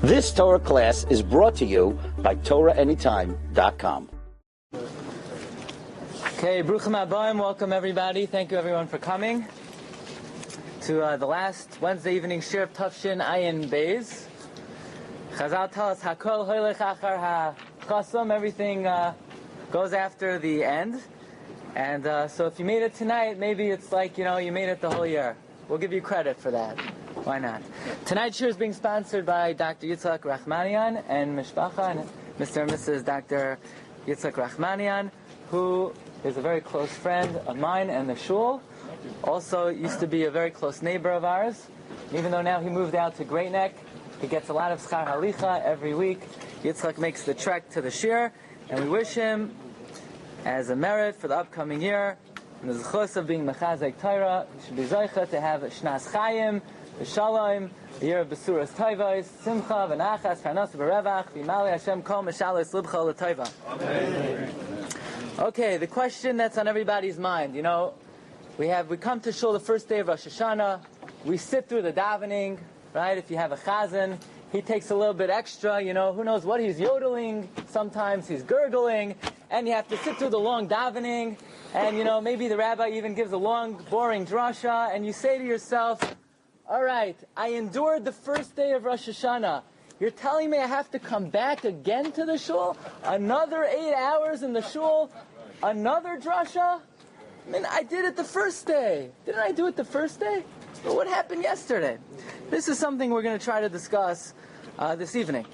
This Torah class is brought to you by TorahAnytime.com. Okay, Bruchim Abayim, welcome everybody. Thank you everyone for coming to the last Wednesday evening Shiur of Tafshin Ayin Beis. Chazal tell us Hakol Hoylech Achar HaChasam, everything goes after the end. And so if you made it tonight, maybe it's like, you made it the whole year. We'll give you credit for that. Why not? Tonight's Shiur is being sponsored by Dr. Yitzhak Rachmanian and Mishpacha, and Mr. and Mrs. Dr. Yitzhak Rachmanian, who is a very close friend of mine and the shul. Also used to be a very close neighbor of ours. Even though now he moved out to Great Neck, he gets a lot of schar halicha every week. Yitzhak makes the trek to the Shiur, and we wish him, as a merit for the upcoming year, in the zechus of being mechazek Torah, he should be zeicha to have shnas chayim, v'shalom, a year of besuras toivos, simcha, v'nachas, farnas, v'revach, v'imali Hashem kol meshalos libcha l'toiva. Amen. Okay, the question that's on everybody's mind, we come to shul the first day of Rosh Hashanah, we sit through the davening, right? If you have a chazan, he takes a little bit extra, who knows what he's yodeling, sometimes he's gurgling, and you have to sit through the long davening, and maybe the rabbi even gives a long, boring drasha, and you say to yourself, all right, I endured the first day of Rosh Hashanah. You're telling me I have to come back again to the shul? Another 8 hours in the shul? Another drasha? I mean, I did it the first day. Didn't I do it the first day? But what happened yesterday? This is something we're going to try to discuss this evening.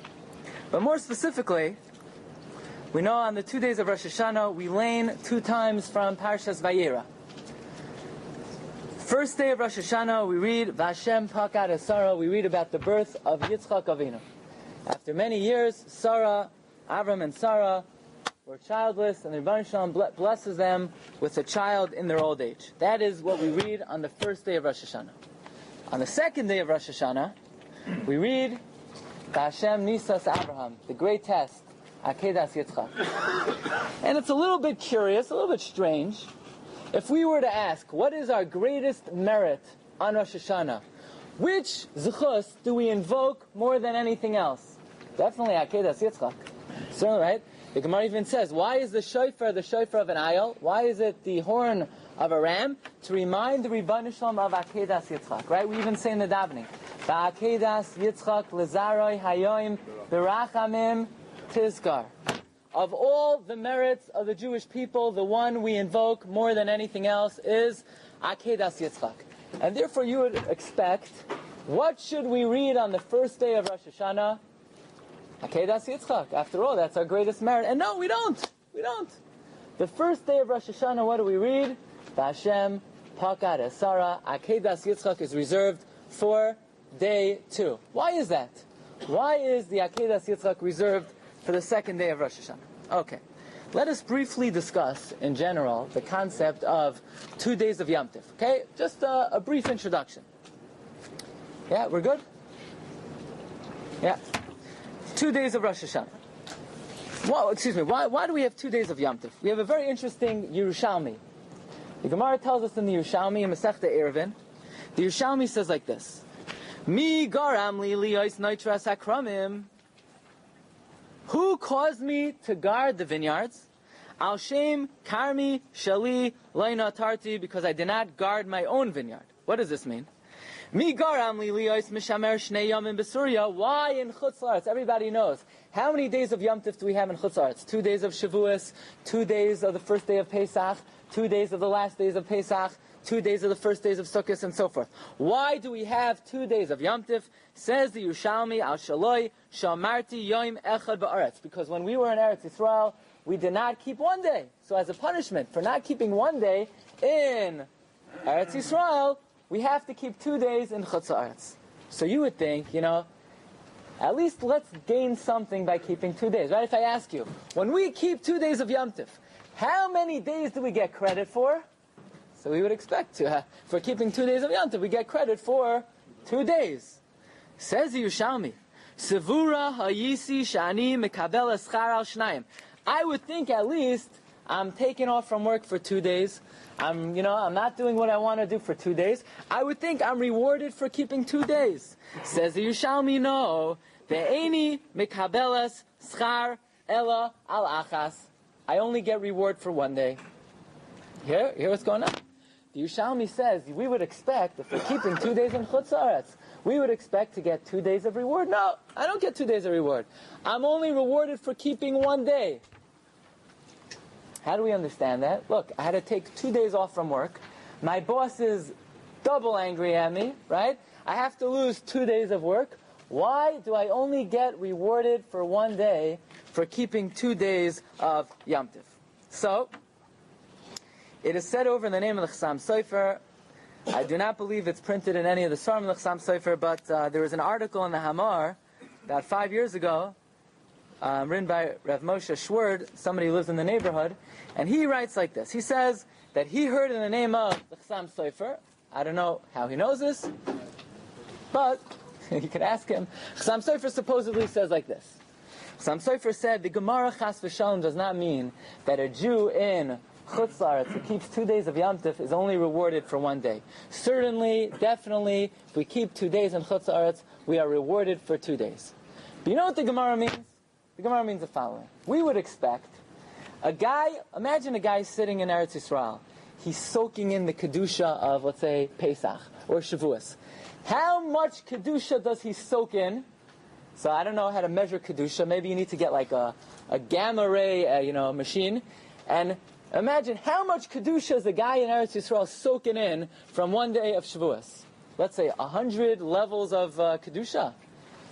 But more specifically, we know on the 2 days of Rosh Hashanah, we lane 2 times from Parshas Vayera. First day of Rosh Hashanah, we read Vashem Pakad Sarah. We read about the birth of Yitzchak Avinu. After many years, Avram and Sarah were childless, and the Rebbeinu Shalom blesses them with a child in their old age. That is what we read on the first day of Rosh Hashanah. On the second day of Rosh Hashanah, we read Vashem Nisas Abraham, the great test, Akedas Yitzchak. And it's a little bit curious, a little bit strange. If we were to ask, what is our greatest merit on Rosh Hashanah? Which zechus do we invoke more than anything else? Definitely Akedas Yitzchak. Certainly, right? The Gemara even says, why is the shofar of an ayil? Why is it the horn of a ram? To remind the Rebbeinu Shalom of Akedas Yitzchak, right? We even say in the davening, Ba'akedas Yitzchak lezaroi hayoim berachamim tizkar. Of all the merits of the Jewish people, the one we invoke more than anything else is Akedas Yitzchak. And therefore you would expect, what should we read on the first day of Rosh Hashanah? Akedas Yitzchak. After all, that's our greatest merit. And no, we don't. We don't. The first day of Rosh Hashanah, what do we read? Vashem Pakad Esara. Akedas Yitzchak is reserved for day 2. Why is that? Why is the Akedas Yitzchak reserved for the second day of Rosh Hashanah? Okay. Let us briefly discuss, in general, the concept of 2 days of Yom Tov. Okay? Just a brief introduction. Yeah, we're good? Yeah. 2 days of Rosh Hashanah. Well, excuse me, why do we have 2 days of Yom Tov? We have a very interesting Yerushalmi. The Gemara tells us in the Yerushalmi, in Masechta Eruvin, the Yerushalmi says like this, Mi garam li liyos noitras hakramim. Who caused me to guard the vineyards? Al shem karmi shali leina tarti, because I did not guard my own vineyard. What does this mean? Mi garam li liyos mishamer shnei yamim besurya. Why in Chutz La'aretz? Everybody knows. How many days of Yom Tov do we have in Chutz La'aretz? 2 days of Shavuos, 2 days of the first day of Pesach, 2 days of the last days of Pesach, 2 days of the first days of Sukkot, and so forth. Why do we have 2 days of Yom Tov? Says the Yerushalmi, Al Shaloi, Shamarti Yoim Echad Ba'aretz. Because when we were in Eretz Yisrael, we did not keep 1 day. So as a punishment for not keeping 1 day in Eretz Yisrael, we have to keep 2 days in Chutz La'aretz. So you would think, at least let's gain something by keeping 2 days, right? If I ask you, when we keep 2 days of Yom Tov, how many days do we get credit for? So we would expect to, for keeping 2 days of Yom Tov, we get credit for 2 days. Says the Yerushalmi, Sevura hayisi shani mekabel eschar al shnayim. I would think at least I'm taking off from work for 2 days. I'm not doing what I want to do for 2 days. I would think I'm rewarded for keeping 2 days. Says the Yerushalmi, no. Ve'eni mikabelas schar ella al achas. I only get reward for one day. Hear what's going on? The Yerushalmi says we would expect, if we're keeping 2 days in Chutz Haaretz, we would expect to get 2 days of reward. No, I don't get 2 days of reward. I'm only rewarded for keeping 1 day. How do we understand that? Look, I had to take 2 days off from work. My boss is double angry at me, right? I have to lose 2 days of work. Why do I only get rewarded for 1 day for keeping 2 days of Yom Tov? So, it is said over in the name of the Chassam Sofer. I do not believe it's printed in any of the Svarim of the Chassam Sofer, but there was an article in the Hamar about 5 years ago, written by Rav Moshe Schwerd, somebody who lives in the neighborhood, and he writes like this. He says that he heard in the name of the Chassam Sofer. I don't know how he knows this, but you can ask him. Chassam Sofer supposedly says like this. Chassam Sofer said the Gemara Chas v'Shalom does not mean that a Jew in Chutz La'aretz who keeps 2 days of Yom Tov is only rewarded for 1 day. Certainly, definitely, if we keep 2 days in Chutz La'aretz, we are rewarded for 2 days. But you know what the Gemara means? The Gemara means the following. We would expect imagine a guy sitting in Eretz Yisrael. He's soaking in the Kedusha of, let's say, Pesach or Shavuos. How much Kedusha does he soak in? So I don't know how to measure Kedusha. Maybe you need to get like a gamma ray machine. And imagine how much Kedusha is a guy in Eretz Yisrael soaking in from 1 day of Shavuos. Let's say 100 levels of Kedusha.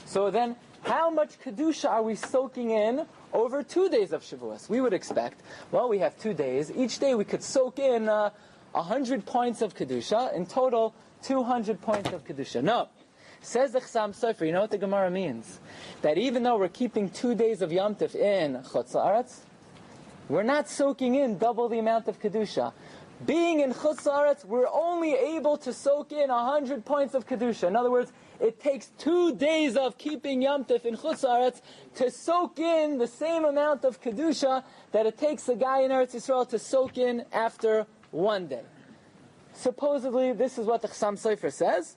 So then, how much Kedusha are we soaking in over 2 days of Shavuos? We would expect, well, we have 2 days. Each day we could soak in 100 points of Kedusha. In total, 200 points of Kedusha. No. Says the Chassam Sofer, you know what the Gemara means? That even though we're keeping 2 days of Yom Tov in Chutz La'aretz, we're not soaking in double the amount of Kedusha. Being in Chutz La'aretz, we're only able to soak in 100 points of Kedusha. In other words, it takes 2 days of keeping Yom Tov in Chutz La'aretz to soak in the same amount of Kedusha that it takes a guy in Eretz Yisrael to soak in after 1 day. Supposedly, this is what the Chassam Sofer says,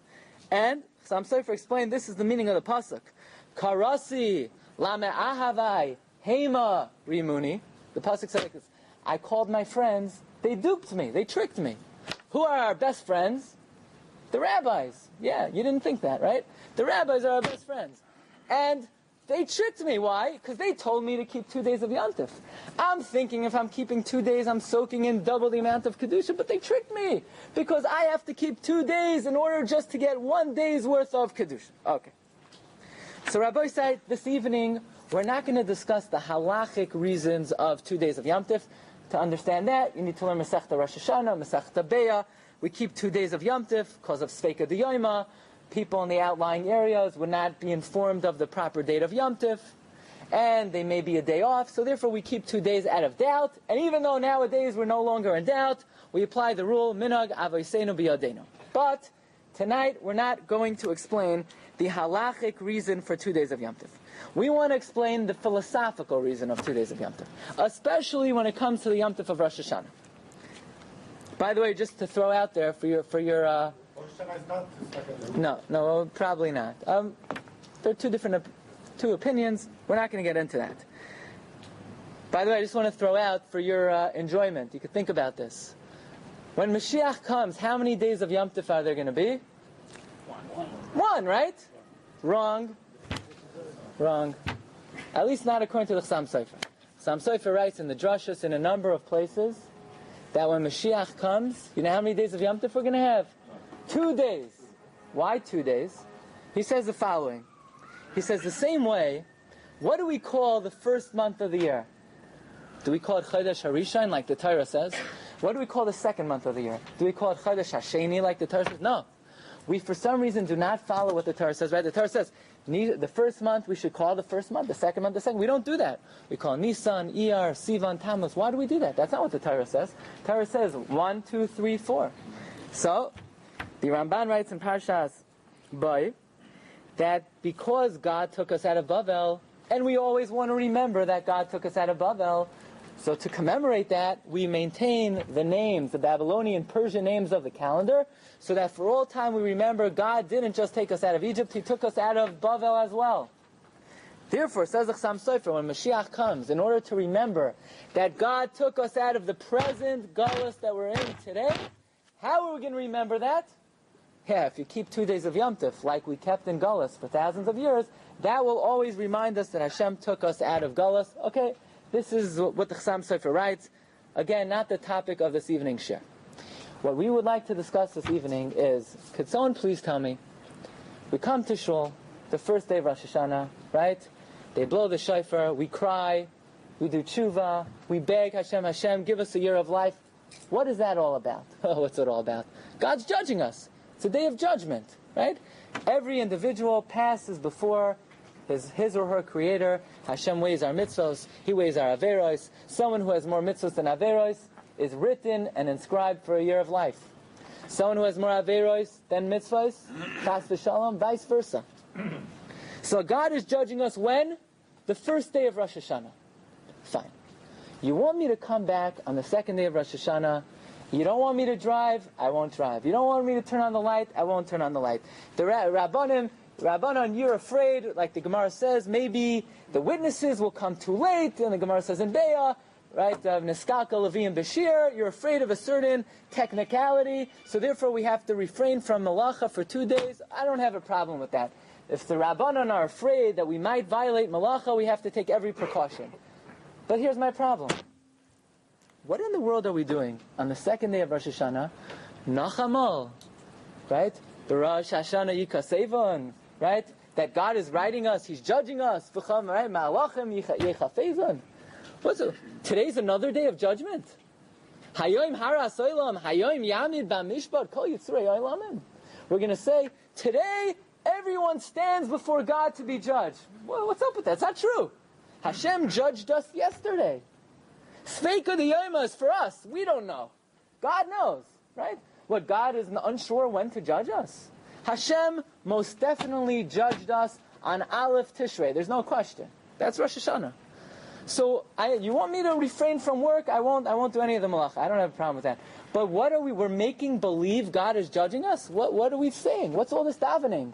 and Chassam Sofer explained this is the meaning of the pasuk. Karasi lame ahavai hema rimuni. The pasuk said like this: I called my friends, they duped me, they tricked me. Who are our best friends? The rabbis. Yeah, you didn't think that, right? The rabbis are our best friends. And they tricked me. Why? Because they told me to keep 2 days of Yom Tov. I'm thinking if I'm keeping 2 days, I'm soaking in double the amount of Kedusha, but they tricked me. Because I have to keep 2 days in order just to get 1 day's worth of Kedusha. Okay. So Rabbi said, this evening, we're not going to discuss the halachic reasons of 2 days of Yom Tov. To understand that, you need to learn Masechta Rosh Hashanah, Masechta Beya. We keep 2 days of Yom Tov because of Sveika D'Yoyma. People in the outlying areas would not be informed of the proper date of Yom Tov, and they may be a day off, so therefore we keep 2 days out of doubt, and even though nowadays we're no longer in doubt, we apply the rule, minhag avoseinu biyadenu. But tonight we're not going to explain the halachic reason for 2 days of Yom Tov. We want to explain the philosophical reason of 2 days of Yom Tov, especially when it comes to the Yom Tov of Rosh Hashanah. By the way, just to throw out there for your no, probably not. There are two opinions. We're not going to get into that. By the way, I just want to throw out for your enjoyment. You could think about this. When Mashiach comes, how many days of Yom Tov are there going to be? One, right? Wrong. At least not according to the Chassam Sofer. Chassam Sofer writes in the Drashos in a number of places that when Mashiach comes, you know how many days of Yom Tov we're going to have? 2 days. Why 2 days? He says the following. He says the same way, what do we call the first month of the year? Do we call it Chodesh HaRishon, like the Torah says? What do we call the second month of the year? Do we call it Chodesh HaSheni, like the Torah says? No. We, for some reason, do not follow what the Torah says, right? The Torah says, the first month we should call the first month, the second month the second. We don't do that. We call Nisan, Iyar, Sivan, Tammuz. Why do we do that? That's not what the Torah says. The Torah says 1, 2, 3, 4. So, the Ramban writes in Parshas Boy that because God took us out of Bavel, and we always want to remember that God took us out of Bavel, so to commemorate that, we maintain the names, the Babylonian, Persian names of the calendar, so that for all time we remember God didn't just take us out of Egypt, He took us out of Bavel as well. Therefore, says the Chassam Sofer, when Mashiach comes, in order to remember that God took us out of the present galus that we're in today, how are we going to remember that? Yeah, if you keep 2 days of Yom Tov, like we kept in galus for thousands of years, that will always remind us that Hashem took us out of galus. Okay, this is what the Chassam Sofer writes. Again, not the topic of this evening's share. What we would like to discuss this evening is, could someone please tell me, we come to Shul, the first day of Rosh Hashanah, right? They blow the shofar, we cry, we do tshuva, we beg Hashem, Hashem, give us a year of life. What is that all about? Oh, what's it all about? God's judging us. It's a day of judgment, right? Every individual passes before his or her creator. Hashem weighs our mitzvos, He weighs our averos. Someone who has more mitzvos than averos is written and inscribed for a year of life. Someone who has more averos than mitzvos, chas v'shalom, vice versa. So God is judging us when? The first day of Rosh Hashanah. Fine. You want me to come back on the second day of Rosh Hashanah. You don't want me to drive, I won't drive. You don't want me to turn on the light, I won't turn on the light. The Rabbanon, you're afraid, like the Gemara says, maybe the witnesses will come too late, and the Gemara says in Be'ah, right, Niskaka, Levi, and Bashir, you're afraid of a certain technicality, so therefore we have to refrain from Malacha for 2 days. I don't have a problem with that. If the Rabbanon are afraid that we might violate Malacha, we have to take every precaution. But here's my problem. What in the world are we doing on the second day of Rosh Hashanah? Nachamal, right? The Rosh Hashanah Yikasevon, right? That God is writing us, He's judging us. Right? Ma'alachim Yechafezon. Today's another day of judgment. Hayoim Haras Olam, Hayoim Yamid Bamishpat Kol Yitzrei Olamim. We're going to say, today everyone stands before God to be judged. Well, what's up with that? It's not true. Hashem judged us yesterday. Sveika the Yoma is for us. We don't know. God knows, right? What, God is unsure when to judge us? Hashem most definitely judged us on Aleph Tishrei. There's no question. That's Rosh Hashanah. So, you want me to refrain from work? I won't do any of the malacha. I don't have a problem with that. But what are we? We're making believe God is judging us? What are we saying? What's all this davening?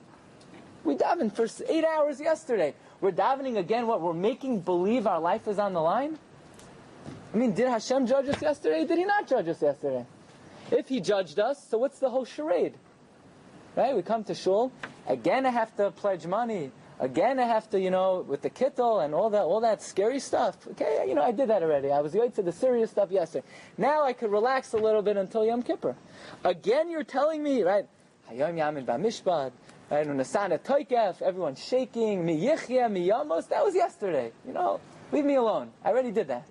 We davened for 8 hours yesterday. We're davening again what? We're making believe our life is on the line? I mean, did Hashem judge us yesterday? Did He not judge us yesterday? If He judged us, so what's the whole charade? Right? We come to shul. Again I have to pledge money. Again I have to, with the kittel and all that scary stuff. Okay, I did that already. I was going to the serious stuff yesterday. Now I could relax a little bit until Yom Kippur. Again you're telling me, right? Hayom Yamin B'Mishpat. Right, Nasana Toikef, everyone's shaking, Mi Yichya, Mi Yamos, that was yesterday. Leave me alone. I already did that.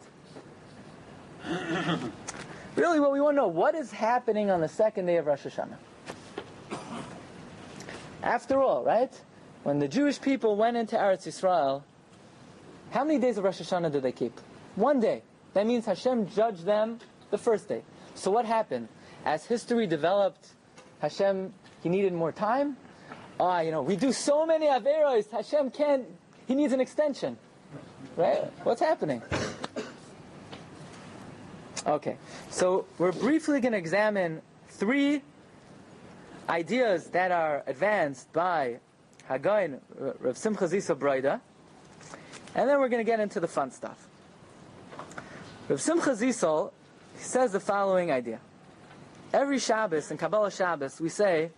Really, what we want to know, what is happening on the second day of Rosh Hashanah? After all, right? When the Jewish people went into Eretz Yisrael, how many days of Rosh Hashanah did they keep? 1 day. That means Hashem judged them the first day. So what happened? As history developed, Hashem, He needed more time. We do so many Averos, Hashem can't, He needs an extension. Right? What's happening? Okay, so we're briefly going to examine 3 ideas that are advanced by Hagain, Rav Simcha Zisa Broida, and then we're going to get into the fun stuff. Rav Simcha Zisol says the following idea. Every Shabbos, in Kabbalah Shabbos, we say,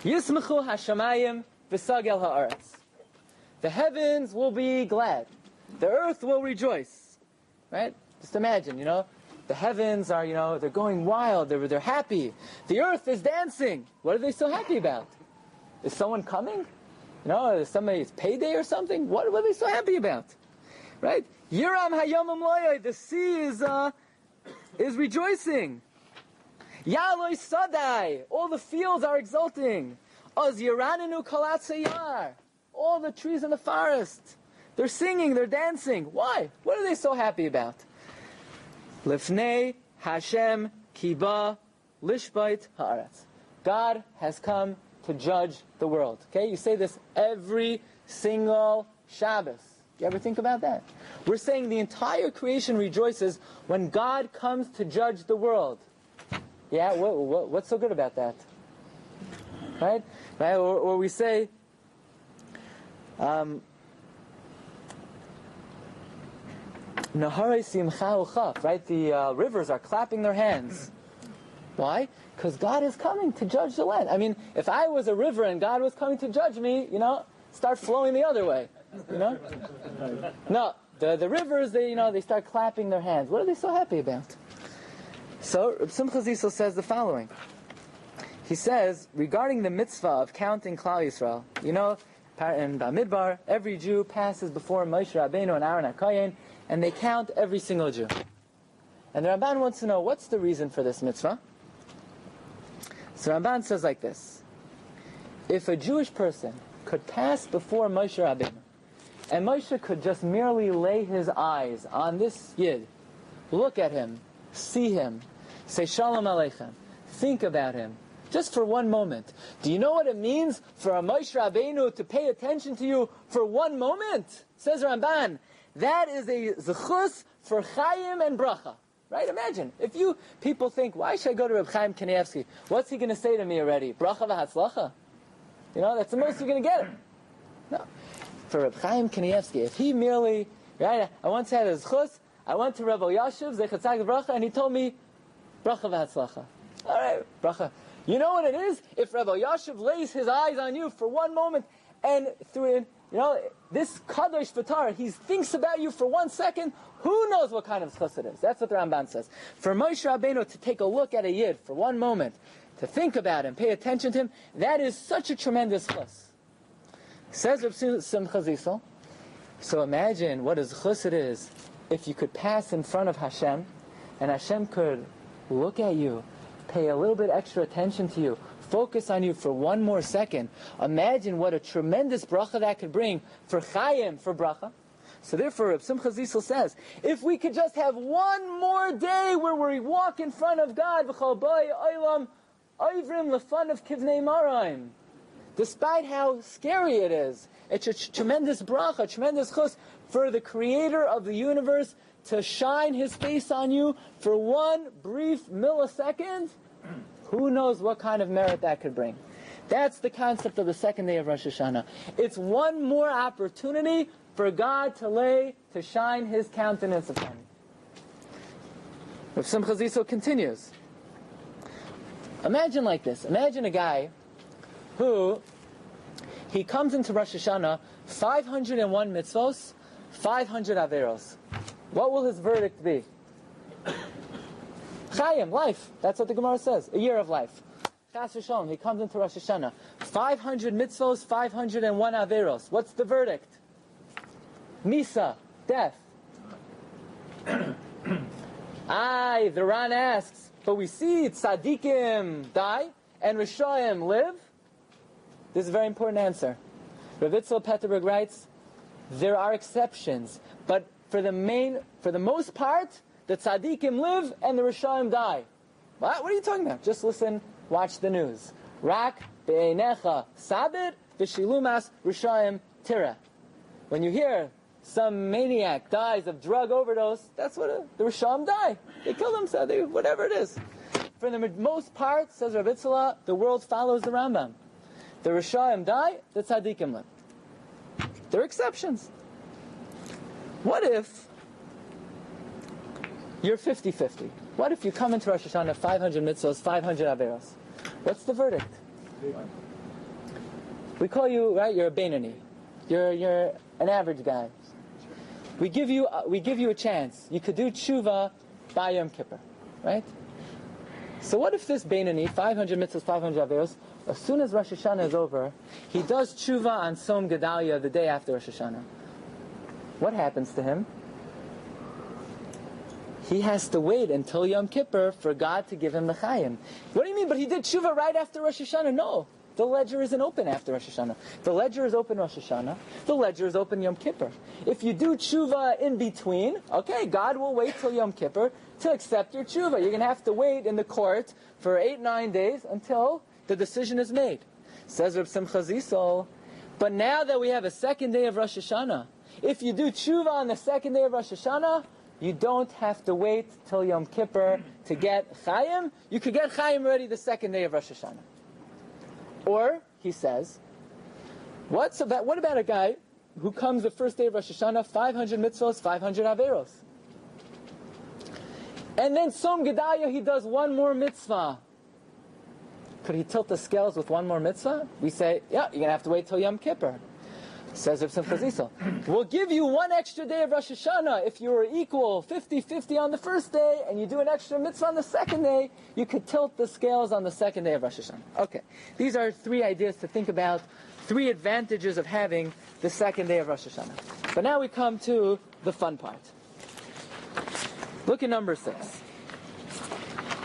Yismachu Hashamayim v'sagel ha'aretz. The heavens will be glad. The earth will rejoice. Right? Just imagine, the heavens are, they're going wild. They're happy. The earth is dancing. What are they so happy about? Is someone coming? Is somebody's payday or something? What are they so happy about? Right? Yiram hayomim loyoi. The sea is rejoicing. Yaloi sadai. All the fields are exulting. Oz yiranenu kolat seyar. All the trees in the forest. They're singing, they're dancing. Why? What are they so happy about? Lifnei Hashem kiba lishbait haaretz. God has come to judge the world. Okay, you say this every single Shabbos. You ever think about that? We're saying the entire creation rejoices when God comes to judge the world. Yeah, what's so good about that? Right? Or we say, Naharei simcha uchaf, right? The rivers are clapping their hands. Why? Because God is coming to judge the land. I mean, if I was a river and God was coming to judge me, start flowing the other way. No, the rivers, they start clapping their hands. What are they so happy about? So, Reb Simcha Zissel says the following. He says, regarding the mitzvah of counting Klal Yisrael, in Bamidbar, every Jew passes before Moshe Rabbeinu and Aaron HaKohen, and they count every single Jew. And the Ramban wants to know, what's the reason for this mitzvah? So Ramban says like this. If a Jewish person could pass before Moshe Rabbeinu, and Moshe could just merely lay his eyes on this Yid, look at him, see him, say Shalom Aleichem, think about him, just for one moment. Do you know what it means for a Moshe Rabbeinu to pay attention to you for one moment? Says Ramban, that is a zechus for Chaim and Bracha. Right? Imagine, people think, why should I go to Reb Chaim Kanievsky? What's he going to say to me already? Bracha v'hatzlacha. That's the most you're going to get him. No. For Reb Chaim Kanievsky, if he merely, right, I once had a zechus, I went to Rabbi Yashiv, Zechat Tzag Bracha, and he told me, Bracha v'hatzlacha. All right, Bracha. You know what it is? If Rabbi Yashiv lays his eyes on you for one moment, and through it, this Kadosh V'Tar, he thinks about you for 1 second, who knows what kind of zchus it is? That's what the Ramban says. For Moshe Rabbeinu to take a look at a Yid for one moment, to think about him, pay attention to him, that is such a tremendous zchus. Says Reb Simcha Zissel, so imagine what a zchus it is if you could pass in front of Hashem, and Hashem could look at you, pay a little bit extra attention to you, focus on you for 1 more second. Imagine what a tremendous bracha that could bring for Chaim, for bracha. So therefore, Reb Simcha Zissel says, if we could just have 1 more day where we walk in front of God, v'chol boi olam oivrim lefan of kivnei maraim, despite how scary it is, it's a tremendous bracha, tremendous chus for the Creator of the universe to shine His face on you for 1 brief millisecond. Who knows what kind of merit that could bring? That's the concept of the second day of Rosh Hashanah. It's 1 more opportunity for God to shine His countenance upon you. Rav Simcha Zissel continues. Imagine like this. Imagine a guy who, he comes into Rosh Hashanah, 501 mitzvos, 500 averos. What will his verdict be? Chaim, life. That's what the Gemara says. A year of life. Chas v'shalom, he comes into Rosh Hashanah. 500 mitzvos, 501 averos. What's the verdict? Misa, death. The Ran asks, but we see tzaddikim die and Rishoyim live? This is a very important answer. Rav Itzel Petterberg writes, there are exceptions, but for the most part, the tzaddikim live and the Rishoyim die. What are you talking about? Just listen, watch the news. Rak be'einecha sabir v'shilumas Rishoyim tira. When you hear some maniac dies of drug overdose, that's what the Rishoyim die. They kill themselves, whatever it is. For the most part, says Rav Itzela, the world follows the Rambam. The Rishoyim die, the tzaddikim live. There are exceptions. What if you're 50-50? What if you come into Rosh Hashanah 500 mitzvahs, 500 averos? What's the verdict? We call you, right, you're a Beinani. You're an average guy. We give you a chance. You could do Teshuva by Yom Kippur, right? So what if this Beinani, 500 mitzvahs, 500 averos, as soon as Rosh Hashanah is over, he does Teshuva on Som Gedalia the day after Rosh Hashanah? What happens to him? He has to wait until Yom Kippur for God to give him the Chaim. What do you mean? But he did Teshuva right after Rosh Hashanah? No. The ledger isn't open after Rosh Hashanah. The ledger is open Rosh Hashanah. The ledger is open Yom Kippur. If you do Teshuva in between, okay, God will wait till Yom Kippur to accept your Teshuva. You're going to have to wait in the court for 8-9 days until the decision is made. Says Reb Simcha Zissel, but now that we have a second day of Rosh Hashanah, if you do Teshuva on the second day of Rosh Hashanah, you don't have to wait till Yom Kippur to get Chaim. You could get Chaim already the second day of Rosh Hashanah. Or, he says, what about a guy who comes the first day of Rosh Hashanah, 500 mitzvahs, 500 averos? And then Tzom Gedalia, he does one more mitzvah. Could he tilt the scales with one more mitzvah? We say, yeah, you're going to have to wait till Yom Kippur. Says Rav Simcha Zisel, we'll give you one extra day of Rosh Hashanah. If you were equal 50-50 on the first day and you do an extra mitzvah on the second day, you could tilt the scales on the second day of Rosh Hashanah. Okay, these are three ideas to think about, three advantages of having the second day of Rosh Hashanah. But now we come to the fun part. Look at number 6.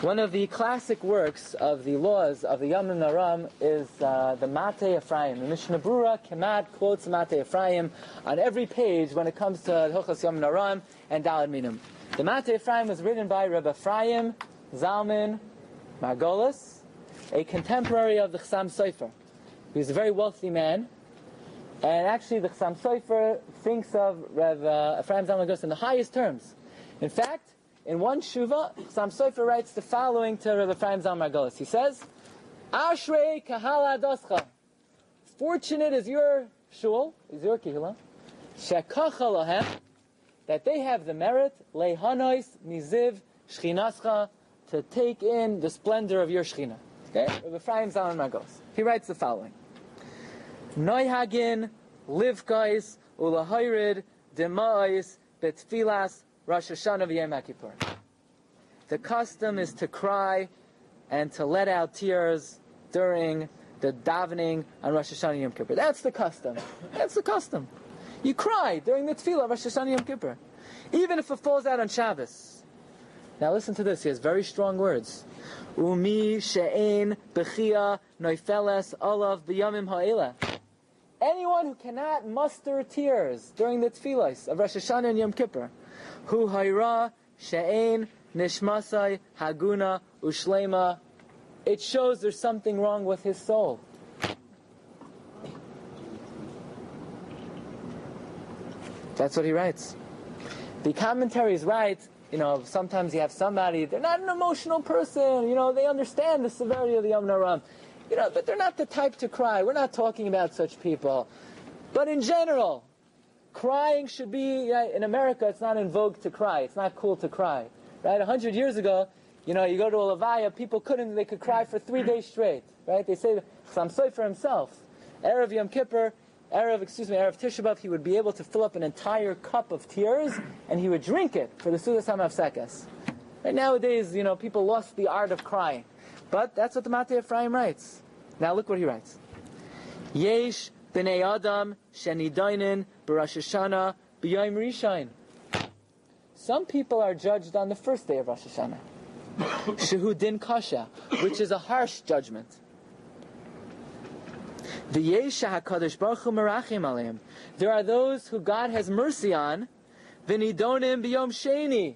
One of the classic works of the laws of the Yom Naram is the Mateh Efraim. The Mishnah Brura Kemat quotes Mateh Efraim on every page when it comes to Hilchos Yom Naram and Daled Minim. The Mateh Efraim was written by Rabbi Efraim Zalman Margolis, a contemporary of the Chassam Sofer. He was a very wealthy man, and actually the Chassam Sofer thinks of Rabbi Efraim Zalman Margolis in the highest terms. In fact, in one Shuva, Chassam Sofer writes the following to Rabbi Efraim Zalman Margolis. He says, Ashrei kahal adoscha. Fortunate is your shul, is your kihila, shekacha lahem, that they have the merit, lehanois miziv shchinascha, to take in the splendor of your shchina. Okay? Rabbi Efraim Zalman Margolis. He writes the following. Noihagin, livkais, ulahayrid, demais, betfilas, Rosh Hashanah v'Yom Kippur. The custom is to cry and to let out tears during the davening on Rosh Hashanah and Yom Kippur. That's the custom. That's the custom. You cry during the tefillah of Rosh Hashanah and Yom Kippur, even if it falls out on Shabbos. Now listen to this. He has very strong words. Umi she'ein bechia noifeles olav b'yamim ha'ela. Anyone who cannot muster tears during the tefillahs of Rosh Hashanah and Yom Kippur, Hu hayra she'ein nishmasai haguna ushlema, it shows there's something wrong with his soul. That's what he writes. The commentaries write, sometimes you have somebody, they're not an emotional person, they understand the severity of the Yom Naram, but they're not the type to cry. We're not talking about such people. But in general, crying should be, in America, it's not in vogue to cry. It's not cool to cry. Right? 100 years ago, you go to a levaya, people they could cry for 3 days straight. Right? They say, Chassam Sofer himself, Erev Yom Kippur, Erev Teshuva, he would be able to fill up an entire cup of tears, and he would drink it for the Sudas HaMafsekes. Right? Nowadays, people lost the art of crying. But that's what the Mateh Efraim writes. Now look what he writes. Yesh b'nei adam shenidainin b'Rosh Hashanah b'yom rishain. Some people are judged on the first day of Rosh Hashanah. Shehu din kasha, which is a harsh judgment. V'yesh hakadosh baruch hu merachim aleim. There are those who God has mercy on. V'nidonim b'yom sheni.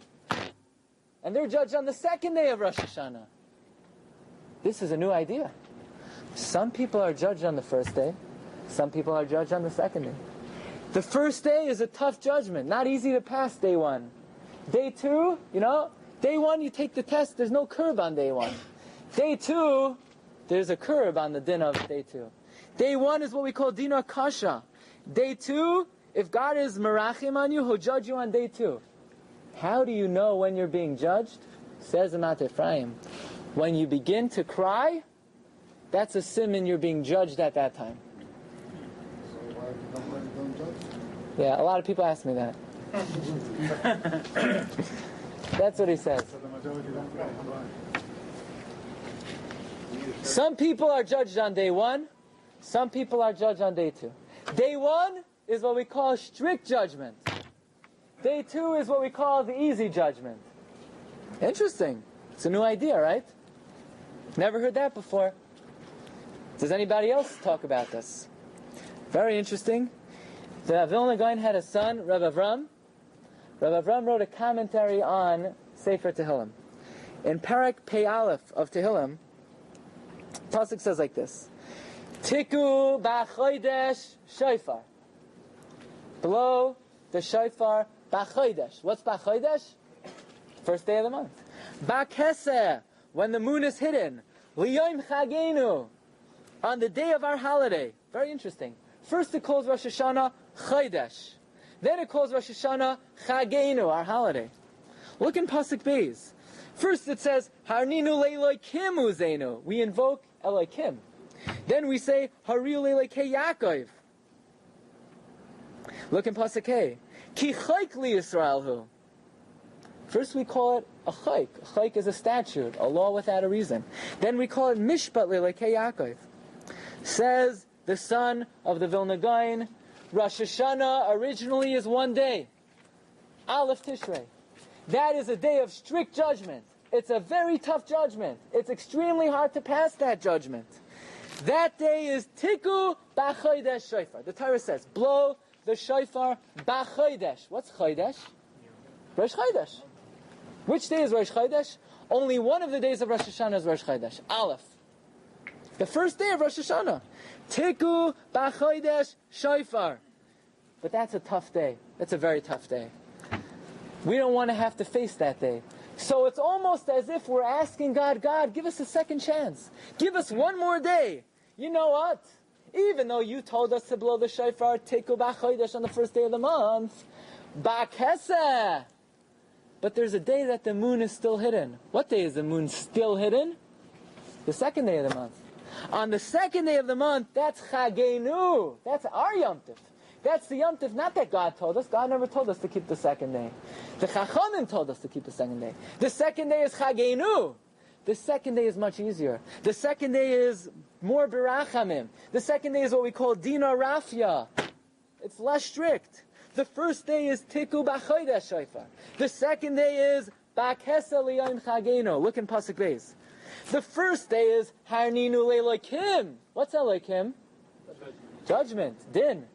And they're judged on the second day of Rosh Hashanah. This is a new idea. Some people are judged on the first day. Some people are judged on the second day. The first day is a tough judgment. Not easy to pass day 1. Day 2, day 1 you take the test, there's no curb on day 1. Day 2, there's a curb on the din of day 2. Day 1 is what we call dina kasha. Day 2, if God is merachim on you, he'll judge you on day 2. How do you know when you're being judged? Says the Mateh Efraim. When you begin to cry, that's a siman you're being judged at that time. So why don't judge? Yeah, a lot of people ask me that. That's what he says. So the majority don't cry. Some people are judged on day 1. Some people are judged on day 2. Day 1 is what we call strict judgment. Day 2 is what we call the easy judgment. Interesting. It's a new idea, right? Never heard that before. Does anybody else talk about this? Very interesting. The Vilna Gaon had a son, Rabbi Avram. Rabbi Avram wrote a commentary on Sefer Tehillim. In Parak Pei Aleph of Tehillim, Pasuk says like this: Tiku b'chodesh shofar. Blow the shofar b'chodesh. What's b'chodesh? First day of the month. B'keseh, when the moon is hidden. L'yom chagenu, on the day of our holiday. Very interesting. First it calls Rosh Hashanah Chodesh. Then it calls Rosh Hashanah Chagenu, our holiday. Look in Pasuk Beis. First it says, Harninu le'Elokim uzeinu. We invoke Elokim. Then we say, Hariu le'Elokei Yaakov. Look in Pasuk Hey. Ki chayk li Yisrael hu. First we call it a chayk. A chayk is a statute, a law without a reason. Then we call it Mishpat le'Elokei Yaakov. Says the son of the Vilna Gaon, Rosh Hashanah originally is one day. Aleph Tishrei. That is a day of strict judgment. It's a very tough judgment. It's extremely hard to pass that judgment. That day is Tiku B'Chodesh Shofar. The Torah says, blow the shofar B'Chodesh. What's Chodesh? Rosh Chodesh. Which day is Rosh Chodesh? Only one of the days of Rosh Hashanah is Rosh Chodesh. Aleph. The first day of Rosh Hashanah. Tiku B'Chodesh Shofar. But that's a tough day. That's a very tough day. We don't want to have to face that day. So it's almost as if we're asking God, God, give us a second chance. Give us one more day. You know what? Even though you told us to blow the shofar, Tiku B'Chodesh on the first day of the month, Ba'Keseh. But there's a day that the moon is still hidden. What day is the moon still hidden? The second day of the month. On the second day of the month, that's Chagenu. That's our Yom Tov. That's the Yom Tov, not that God told us. God never told us to keep the second day. The Chachamim told us to keep the second day. The second day is Chagenu. The second day is much easier. The second day is more Birachamim. The second day is what we call Dina Rafia. It's less strict. The first day is Tiku B'Chodesh Shofar. The second day is Ba'Keseh L'Yom Chagenu. Look in Pasuk Beis. The first day is Harninu Le'Elokim. What's Elokim? Judgment. Din.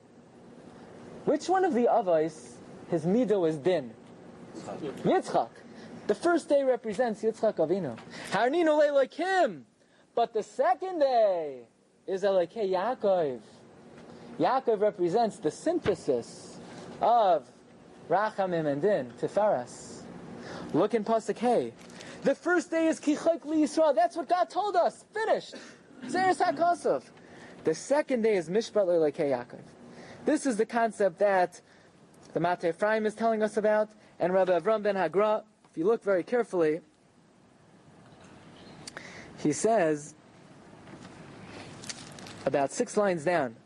Which one of the Avos, his midah is din? Yitzchak. The first day represents Yitzchak Avinu. Harninu le'Elokim. But the second day is Elokei Yaakov. Yaakov represents the synthesis of Rachamim and Din, Tiferes. Look in Pasuk Hey. The first day is Ki chayk li Yisrael. That's what God told us. Finished. Zeres HaKosov. The second day is Mishpat le'Elokei Yaakov. This is the concept that the Mateh Efraim is telling us about, and Rabbi Avram ben Hagra, if you look very carefully, he says, about 6 lines down,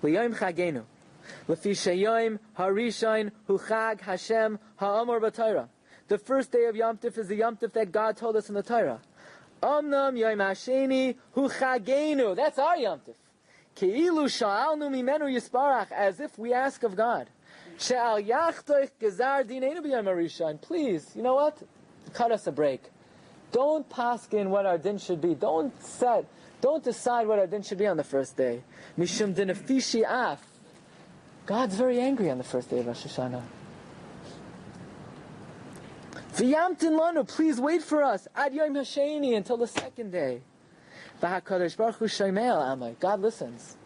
L'yom chagenu, l'fi sheyoim harishain hu chag Hashem ha'amor b'Torah. The first day of Yom Tov is the Yom Tov that God told us in the Torah. Omnam yom hasheni hu chagenu. That's our Yom Tov. Ke'ilu sha'alnu mimenu yisparach, as if we ask of God. She'al yachtoich gezar dineinu b'yom harishain. Please, you know what? Cut us a break. Don't paskin what our din should be. Don't decide what our din should be on the first day. Mishum dinefishi af. God's very angry on the first day of Rosh Hashanah. V'yamtin lanu, please wait for us. Ad yom hasheni, until the second day. V'hakadosh baruch hu shomei al amai. God listens.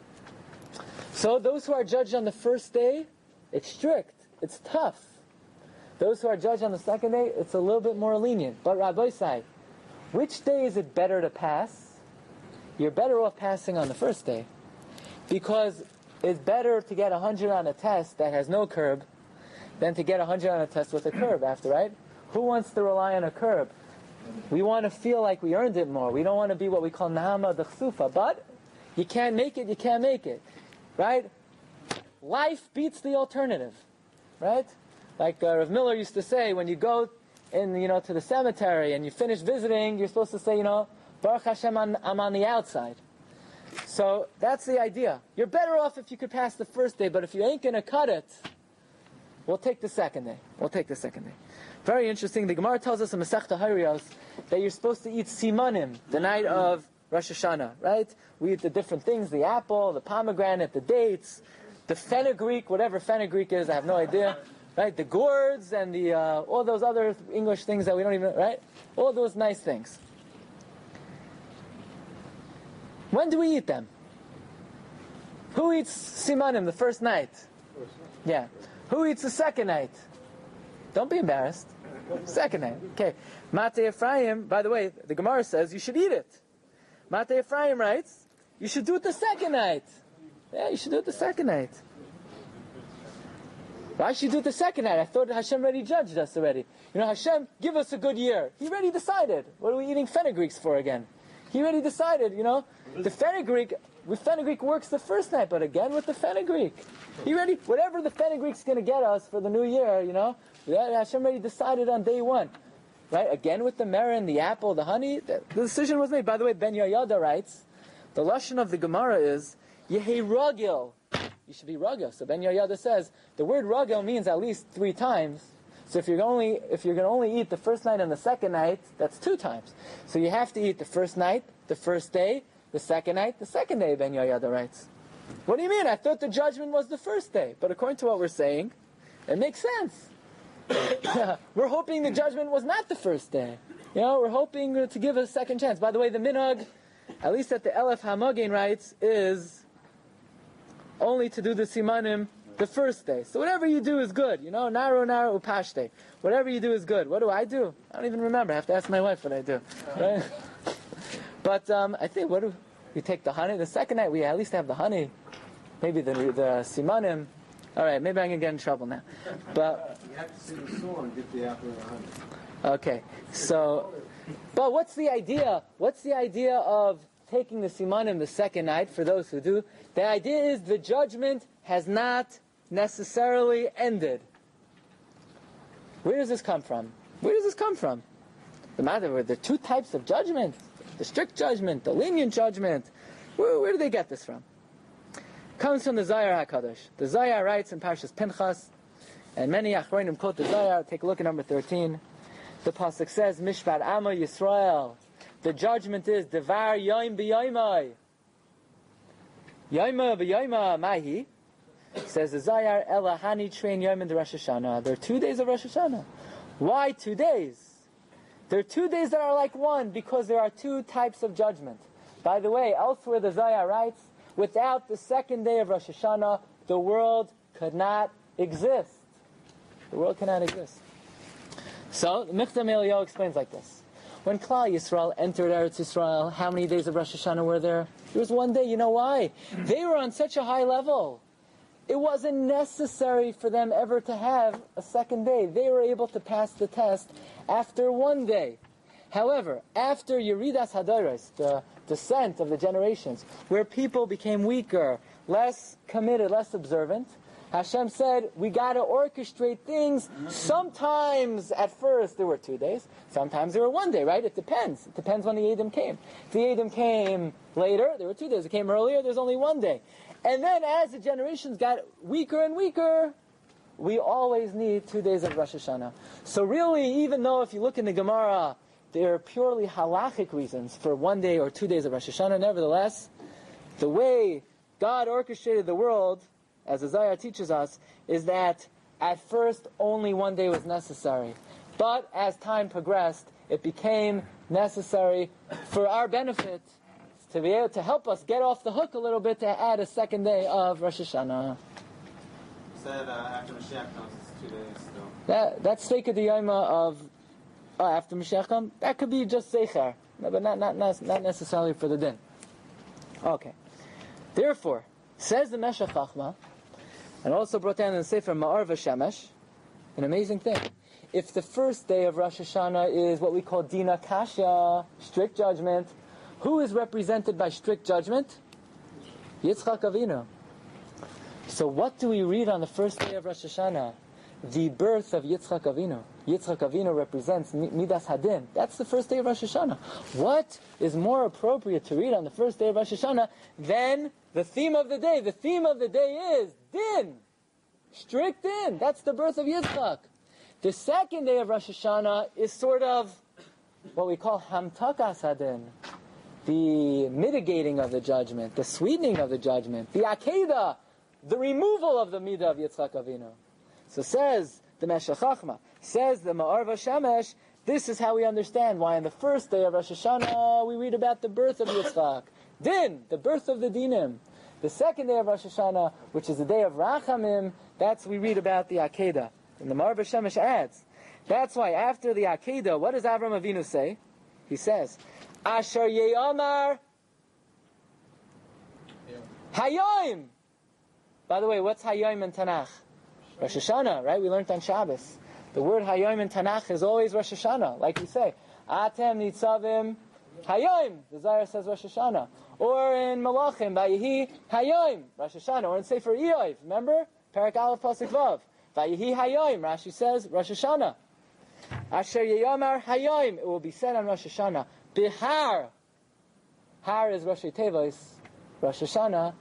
So those who are judged on the first day, it's strict, it's tough. Those who are judged on the second day, it's a little bit more lenient. But Rabbi say, which day is it better to pass? You're better off passing on the first day. Because it's better to get 100 on a test that has no curb than to get 100 on a test with a curb after, right? Who wants to rely on a curb? We want to feel like we earned it more. We don't want to be what we call Nahama D'chsufa. But you can't make it, you can't make it. Right? Life beats the alternative. Right? Like Rav Miller used to say, when you go to the cemetery and you finish visiting, you're supposed to say, Baruch Hashem, I'm on the outside. So that's the idea. You're better off if you could pass the first day, but if you ain't going to cut it, we'll take the second day. Very interesting. The Gemara tells us in Masechta Hariyos that you're supposed to eat simanim the night of Rosh Hashanah, right? We eat the different things, the apple, the pomegranate, the dates, the fenugreek, whatever fenugreek is, I have no idea, right? The gourds and the all those other English things that we don't even, right? All those nice things. When do we eat them? Who eats simanim the first night? Yeah. Who eats the second night? Don't be embarrassed. Second night. Okay. Mateh Efraim, by the way, the Gemara says you should eat it. Mateh Efraim writes, you should do it the second night. Yeah, you should do it the second night. Why should you do it the second night? I thought Hashem already judged us already. Hashem, give us a good year. He already decided. What are we eating fenugreeks for again? He already decided, The fenugreek works the first night, but again with the fenugreek. Whatever the fenugreek's going to get us for the new year, Hashem already decided on day one. Right? Again with the meron, the apple, the honey, the decision was made. By the way, Ben Yoyada writes, the lashon of the Gemara is, Yehi Ragil. You should be Ragil. So Ben Yoyada says, the word Ragil means at least 3 times. So if you're going to only eat the first night and the second night, that's 2 times. So you have to eat the first night, the first day, the second night, the second day, Ben Yoyada writes. What do you mean? I thought the judgment was the first day. But according to what we're saying, it makes sense. We're hoping the judgment was not the first day. We're hoping to give a second chance. By the way, the minhag, at least at the Elef Hamagin writes, is only to do the simanim the first day. So whatever you do is good. Naro upashte. Whatever you do is good. What do? I don't even remember. I have to ask my wife what I do. Right? But I think, we take the honey? The second night we at least have the honey. Maybe the simanim. All right, maybe I'm going to get in trouble now. But You have to sing a song and get the apple and the honey. okay, but what's the idea? What's the idea of taking the simanim the second night for those who do? The idea is the judgment has not necessarily ended. Where does this come from? The matter, there are 2 types of judgment: the strict judgment, the lenient judgment. Where do they get this from? Comes from the Zohar HaKadosh. The Zohar writes in Parshas Pinchas, and many Achronim quote the Zohar. Take a look at number 13. The pasuk says, Mishpat Amma Yisrael. The judgment is Devar Yoim B'Yoimai. Yoima B'Yoima Mahi. Says the Zohar, Elahani Train Yoim in the Rosh Hashanah. There are 2 days of Rosh Hashanah. Why 2 days? There are 2 days that are like one because there are 2 types of judgment. By the way, elsewhere the Zohar writes, without the second day of Rosh Hashanah, the world could not exist. The world cannot exist. So, the Michtam Eliyahu explains like this. When Klal Yisrael entered Eretz Yisrael, how many days of Rosh Hashanah were there? There was 1 day. You know why? They were on such a high level. It wasn't necessary for them ever to have a second day. They were able to pass the test after 1 day. However, after Yeridas Hadoros, the descent of the generations, where people became weaker, less committed, less observant, Hashem said, we got to orchestrate things. Sometimes, at first, there were 2 days. Sometimes there were 1 day, right? It depends. It depends when the Edom came. If the Edom came later, there were 2 days. It came earlier, there's only 1 day. And then as the generations got weaker and weaker, we always need 2 days of Rosh Hashanah. So really, even though if you look in the Gemara, there are purely halachic reasons for 1 day or 2 days of Rosh Hashanah, nevertheless, the way God orchestrated the world, as the Zohar teaches us, is that at first only 1 day was necessary. But as time progressed, it became necessary for our benefit to be able to help us get off the hook a little bit to add a second day of Rosh Hashanah. Said after Mashiach comes, it's 2 days still. That's Seika D'Yoma of after Mashiach comes. That could be just Seicher, but not necessarily for the din. Okay. Therefore, says the Meshech Chachma, and also brought down in the Sefer Ma'ar V'Shemesh, an amazing thing. If the first day of Rosh Hashanah is what we call Dina Kasha, strict judgment, who is represented by strict judgment? Yitzchak Avinu. So what do we read on the first day of Rosh Hashanah? The birth of Yitzchak Avinu. Yitzchak Avinu represents Midas Hadin. That's the first day of Rosh Hashanah. What is more appropriate to read on the first day of Rosh Hashanah than the theme of the day? The theme of the day is Din. Strict Din. That's the birth of Yitzchak. The second day of Rosh Hashanah is sort of what we call Hamtakas Hadin. The mitigating of the judgment, the sweetening of the judgment, the Akedah, the removal of the Midah of Yitzchak Avinu. So says the Meshech Chachma, says the Ma'ar V'Shemesh, this is how we understand why on the first day of Rosh Hashanah we read about the birth of Yitzchak. Din, the birth of the Dinim. The second day of Rosh Hashanah, which is the day of Rachamim, that's we read about the Akedah. And the Ma'ar V'Shemesh adds, that's why after the Akedah, what does Avram Avinu say? He says, Asher Ye'amar Hayoim. By the way, what's Hayoim in Tanakh? Rosh Hashanah, right? We learned on Shabbos. The word Hayom in Tanakh is always Rosh Hashanah. Like we say, Atem Nitzavim Hayom. The Zohar says Rosh Hashanah. Or in Malachim, Vayehi Hayom, Rosh Hashanah. Or in Sefer Eoiv, remember? Parak Aleph Pasuk Vav. Vayehi Hayom, Rashi says Rosh Hashanah. Asher Yeyomar Hayom, it will be said on Rosh Hashanah. Bihar. Har is Rosh Tevos, Rosh Hashanah.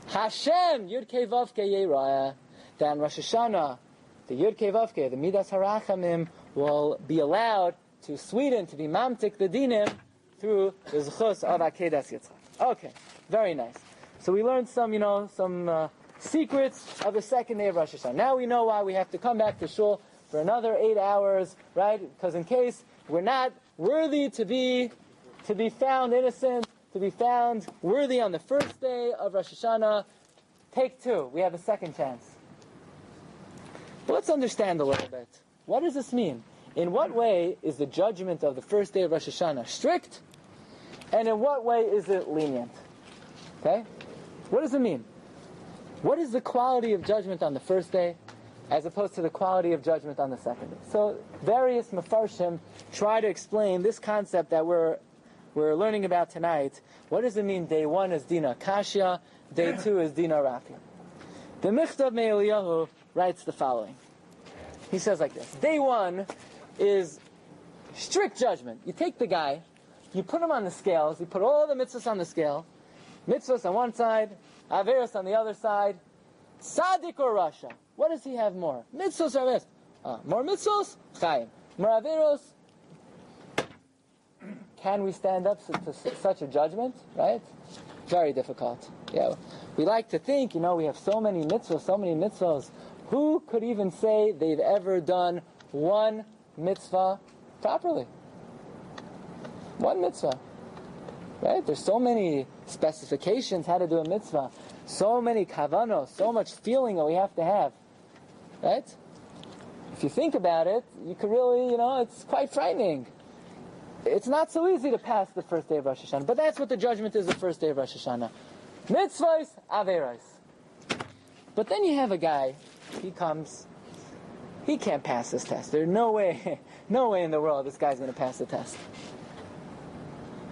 Hashem, Yud Kei Vav Kei Yeraya. Then Rosh Hashanah, the Yud Kei Vav Kei, the Midas Harachamim, will be allowed to sweeten, to be mamtik the dinim through the zechus of Akedas Yitzchak. Okay, very nice. So we learned some secrets of the second day of Rosh Hashanah. Now we know why we have to come back to shul for another 8 hours, right? Because in case we're not worthy to be found innocent, to be found worthy on the first day of Rosh Hashanah, take 2. We have a second chance. But let's understand a little bit. What does this mean? In what way is the judgment of the first day of Rosh Hashanah strict? And in what way is it lenient? Okay? What does it mean? What is the quality of judgment on the first day as opposed to the quality of judgment on the second day? So various Mefarshim try to explain this concept that we're learning about tonight. What does it mean day 1 is Dina Kashya, day 2 is Dina Rafia? The Michtav Me'Eliyahu writes the following. He says like this. Day 1 is strict judgment. You take the guy, you put him on the scales, you put all the mitzvahs on the scale, mitzvahs on one side, averos on the other side, tzaddik or rasha. What does he have more? Mitzvahs or averos? More mitzvahs? Chaim. More averos? Can we stand up to such a judgment? Right? Very difficult. Yeah. We like to think, we have so many mitzvahs. Who could even say they've ever done one mitzvah properly? One mitzvah. Right? There's so many specifications how to do a mitzvah. So many kavanos, so much feeling that we have to have. Right? If you think about it, you could really, it's quite frightening. It's not so easy to pass the first day of Rosh Hashanah. But that's what the judgment is the first day of Rosh Hashanah. Mitzvahs, averos. But then you have a guy, he comes, he can't pass this test. There's no way in the world this guy's going to pass the test.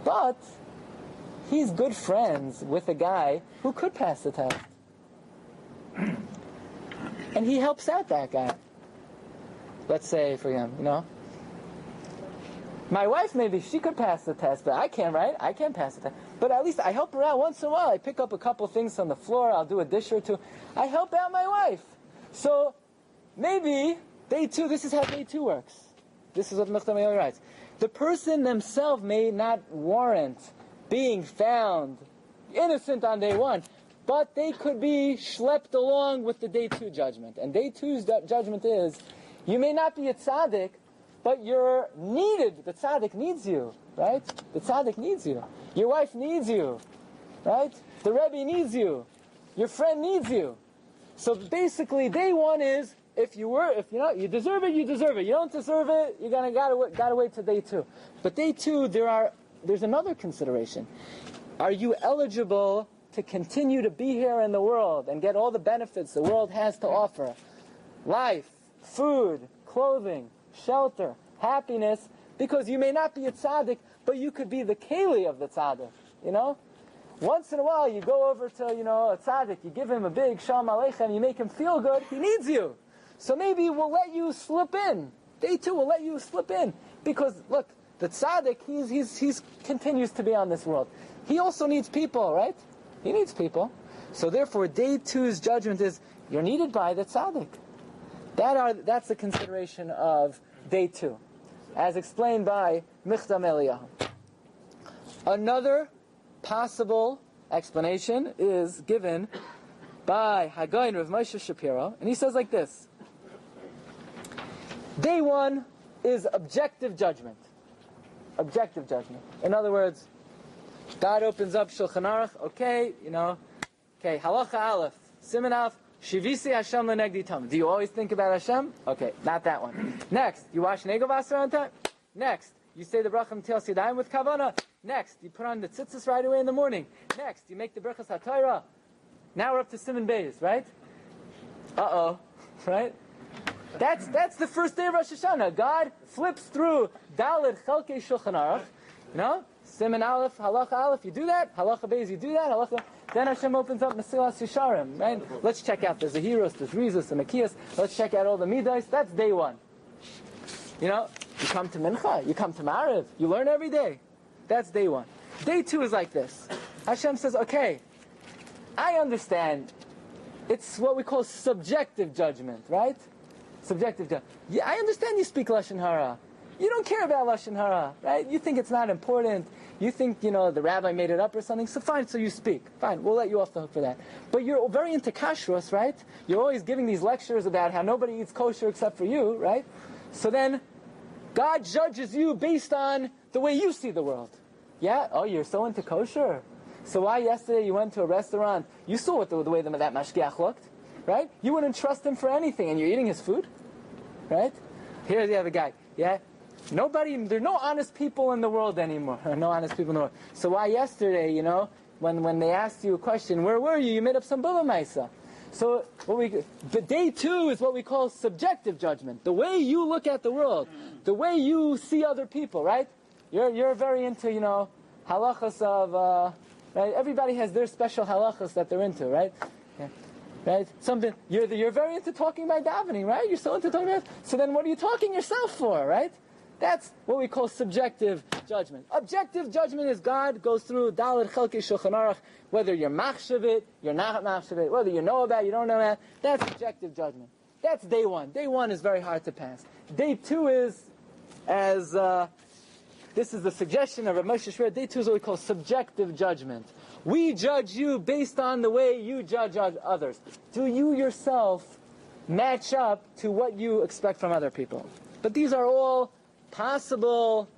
But he's good friends with a guy who could pass the test. And he helps out that guy. Let's say for him, my wife, maybe she could pass the test, but I can't, right? I can't pass the test. But at least I help her out once in a while. I pick up a couple things from the floor. I'll do a dish or two. I help out my wife. So maybe day 2, this is how day 2 works. This is what Mechtam Yoel writes. The person themselves may not warrant being found innocent on day 1, but they could be schlepped along with the day 2 judgment. And day 2's judgment is, you may not be a tzaddik, but you're needed. The tzaddik needs you, right? The tzaddik needs you. Your wife needs you, right? The Rebbe needs you. Your friend needs you. So basically, day 1 is, if you you deserve it, you deserve it. You don't deserve it, you're gotta wait till day 2. But day 2, there's another consideration. Are you eligible to continue to be here in the world and get all the benefits the world has to offer? Life, food, clothing, shelter, happiness, because you may not be a tzaddik, but you could be the keli of the tzaddik, Once in a while, you go over to, a tzaddik, you give him a big shalom aleichem, you make him feel good, he needs you. So maybe we'll let you slip in. Day 2 will let you slip in. Because, look, the tzaddik, he's continues to be on this world. He also needs people, right? He needs people. So therefore, day 2's judgment is, you're needed by the tzaddik. That's the consideration of day 2, as explained by Michtav Eliyahu. Another possible explanation is given by Hagayin Rav Moshe Shapiro, and he says like this. Day 1 is objective judgment. Objective judgment. In other words, God opens up Shulchan Aruch, okay, halacha aleph, siman aleph, Shivisi Hashem lenegdi tam. Do you always think about Hashem? Okay, not that one. Next, you wash Negel Vaser on time? Next, you say the bracha M'til Yadayim with Kavanah? Next, you put on the tzitzis right away in the morning. Next, you make the brachas HaTorah. Now we're up to Siman Beis, right? Uh-oh. right? That's the first day of Rosh Hashanah. God flips through Dalet Chelkei Shulchan Aruch, Siman Aleph, Halacha Aleph, you do that, Halacha Beis, you do that, Halacha. Then Hashem opens up Mesilas Yesharim, right? Let's check out the Zahiros, the Rizos, the Makiyas. Let's check out all the Midas. That's day one. You come to Mincha, you come to Ma'ariv, you learn every day. That's day one. Day two is like this. Hashem says, okay, I understand. It's what we call subjective judgment, right? Subjective judgment. Yeah, I understand you speak Lashon Hara. You don't care about Lashon Hara, right? You think it's not important. You think, the rabbi made it up or something. So fine, so you speak. Fine, we'll let you off the hook for that. But you're very into kashrus, right? You're always giving these lectures about how nobody eats kosher except for you, right? So then, God judges you based on the way you see the world. Yeah? Oh, you're so into kosher. So why yesterday you went to a restaurant, you saw what the way that mashgiach looked, right? You wouldn't trust him for anything, and you're eating his food, right? Here's the other guy, yeah? There are no honest people in the world anymore. No honest people in the world. So why yesterday, when they asked you a question, where were you? You made up some bula maisa. So the day two is what we call subjective judgment. The way you look at the world, the way you see other people, right? You're very into, halachas of, right? Everybody has their special halachas that they're into, right? Yeah. Right? Something you're very into talking about davening, right? You're so into talking about. So then, what are you talking yourself for, right? That's what we call subjective judgment. Objective judgment is God goes through Dalet Chelkei Shulchan Aruch, whether you're machshav it, you're not machshav it, whether you know about it, you don't know about it. That's objective judgment. That's day one. Day one is very hard to pass. Day two is, this is the suggestion of Rav Moshe Shver, day two is what we call subjective judgment. We judge you based on the way you judge others. Do you yourself match up to what you expect from other people? But these are all possible,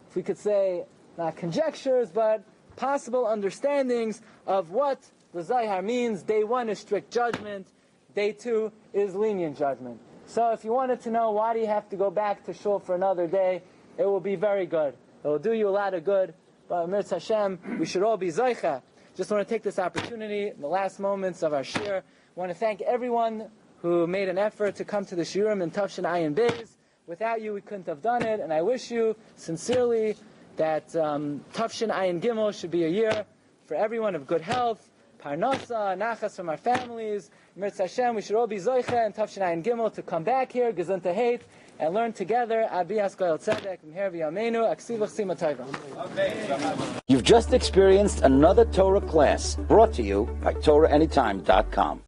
if we could say, not conjectures, but possible understandings of what the Zohar means. Day one is strict judgment. Day two is lenient judgment. So if you wanted to know why do you have to go back to shul for another day, it will be very good. It will do you a lot of good. But Mirz Hashem, we should all be Zoicha. Just want to take this opportunity in the last moments of our Shiur. I want to thank everyone who made an effort to come to the Shiurim in Tafshin Ayin Beis. Without you, we couldn't have done it, and I wish you sincerely that Tafshin Ayin Gimel should be a year for everyone of good health, parnasa, nachas from our families. Mirz Hashem, we should all be Zoicha and Tafshin Ayin Gimel to come back here, Gesundheit Heit, and learn together. Abi Askoyel Tzedek, Mher V'Yameinu, Aksivach Sima Tova. You've just experienced another Torah class brought to you by TorahAnytime.com.